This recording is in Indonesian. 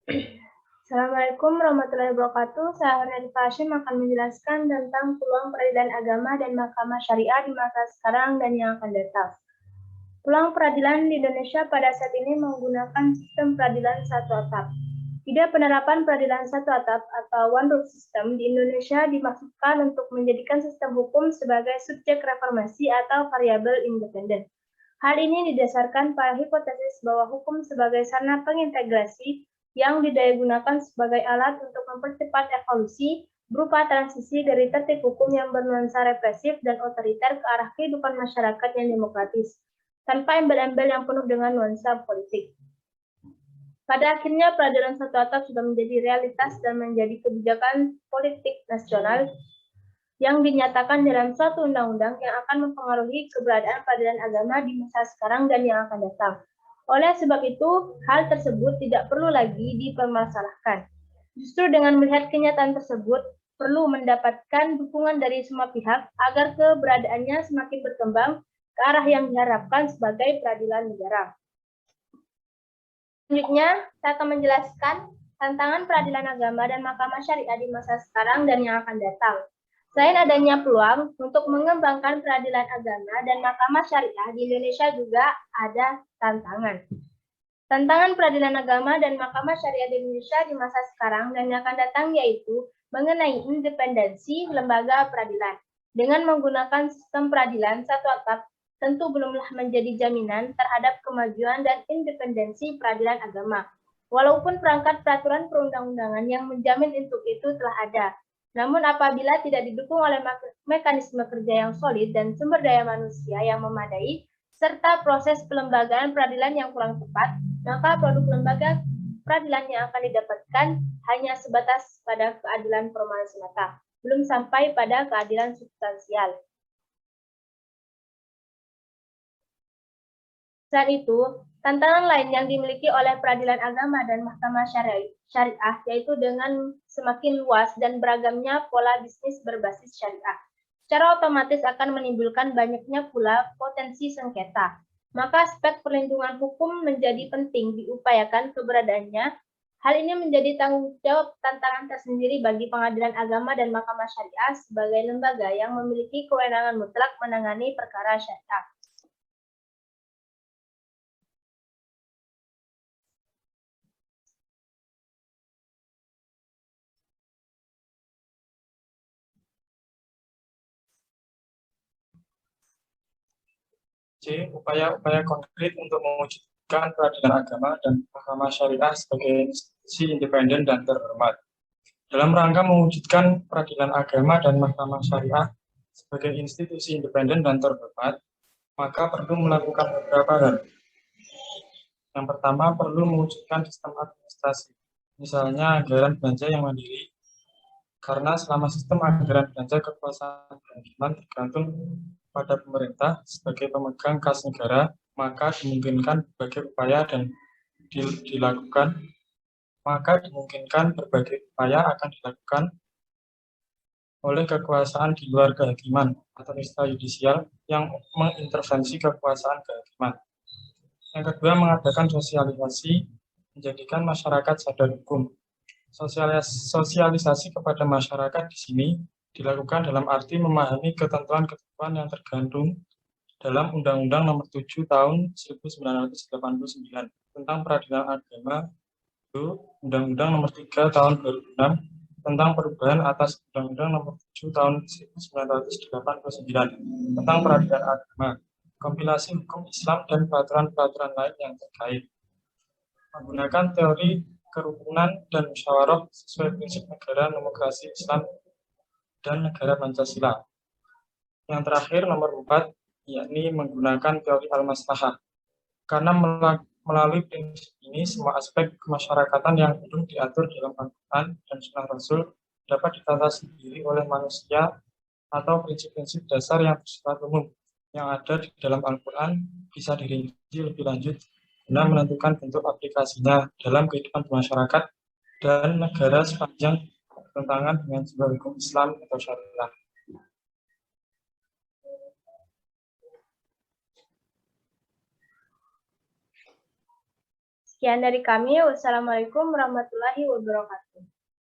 Assalamualaikum warahmatullahi wabarakatuh. Saya Hanifah Hashim akan menjelaskan tentang peluang peradilan agama dan mahkamah syariah di masa sekarang dan yang akan datang. Peluang peradilan di Indonesia pada saat ini menggunakan sistem peradilan satu atap. Ide penerapan peradilan satu atap atau one roof system di Indonesia dimaksudkan untuk menjadikan sistem hukum sebagai subjek reformasi atau variabel independen. Hal ini didasarkan pada hipotesis bahwa hukum sebagai sarana pengintegrasi yang didaya-gunakan sebagai alat untuk mempercepat evolusi berupa transisi dari tertib hukum yang bernuansa represif dan otoriter ke arah kehidupan masyarakat yang demokratis, tanpa embel-embel yang penuh dengan nuansa politik. Pada akhirnya, peradilan satu atap sudah menjadi realitas dan menjadi kebijakan politik nasional yang dinyatakan dalam suatu undang-undang yang akan mempengaruhi keberadaan peradilan agama di masa sekarang dan yang akan datang. Oleh sebab itu, hal tersebut tidak perlu lagi dipermasalahkan. Justru dengan melihat kenyataan tersebut, perlu mendapatkan dukungan dari semua pihak agar keberadaannya semakin berkembang ke arah yang diharapkan sebagai peradilan negara. Selanjutnya, saya akan menjelaskan tantangan peradilan agama dan mahkamah syariah di masa sekarang dan yang akan datang. Selain adanya peluang untuk mengembangkan peradilan agama dan mahkamah syariah di Indonesia juga ada tantangan. Tantangan peradilan agama dan mahkamah syariah di Indonesia di masa sekarang dan yang akan datang yaitu mengenai independensi lembaga peradilan. Dengan menggunakan sistem peradilan satu atap, tentu belumlah menjadi jaminan terhadap kemajuan dan independensi peradilan agama. Walaupun perangkat peraturan perundang-undangan yang menjamin untuk itu telah ada, namun apabila tidak didukung oleh mekanisme kerja yang solid dan sumber daya manusia yang memadai, serta proses pelembagaan peradilan yang kurang tepat, maka produk lembaga peradilan yang akan didapatkan hanya sebatas pada keadilan formal semata, belum sampai pada keadilan substansial. Selain itu, tantangan lain yang dimiliki oleh peradilan agama dan mahkamah syariah yaitu dengan semakin luas dan beragamnya pola bisnis berbasis syariah. Secara otomatis akan menimbulkan banyaknya pula potensi sengketa. Maka aspek perlindungan hukum menjadi penting diupayakan keberadaannya. Hal ini menjadi tanggung jawab tantangan tersendiri bagi pengadilan agama dan mahkamah syariah sebagai lembaga yang memiliki kewenangan mutlak menangani perkara syariah. C. Upaya-upaya konkret untuk mewujudkan peradilan agama dan mahkamah syariah sebagai institusi independen dan terhormat. Dalam rangka mewujudkan peradilan agama dan mahkamah syariah sebagai institusi independen dan terhormat, maka perlu melakukan beberapa hal. Yang pertama, perlu mewujudkan sistem administrasi, misalnya anggaran belanja yang mandiri, karena selama sistem anggaran belanja kekuasaan kehakiman tergantung pada pemerintah sebagai pemegang kas negara, maka dimungkinkan berbagai upaya akan dilakukan oleh kekuasaan di luar kehakiman atau istilah yudisial yang mengintervensi kekuasaan kehakiman. Yang kedua, mengadakan sosialisasi, menjadikan masyarakat sadar hukum. Sosialisasi kepada masyarakat di sini dilakukan dalam arti memahami ketentuan-ketentuan yang tergandung dalam Undang-Undang Nomor 7 Tahun 1989 tentang Peradilan Agama, Undang-Undang Nomor 3 Tahun 2006 tentang perubahan atas Undang-Undang Nomor 7 Tahun 1989 tentang Peradilan Agama, kompilasi hukum Islam dan peraturan-peraturan lain yang terkait. Menggunakan teori kerukunan dan musyawarah sesuai prinsip negara demokrasi Islam dan negara Pancasila. Yang terakhir, nomor 4, yakni menggunakan teori al-maslahah. Karena melalui prinsip ini, semua aspek kemasyarakatan yang belum diatur dalam Al-Quran dan Sunnah Rasul dapat ditata sendiri oleh manusia atau prinsip-prinsip dasar yang bersifat umum yang ada di dalam Al-Quran bisa dirinci lebih lanjut guna menentukan bentuk aplikasinya dalam kehidupan masyarakat dan negara sepanjang bertentangan dengan sebuah hukum Islam atau syariah. Sekian dari kami. Wassalamualaikum warahmatullahi wabarakatuh.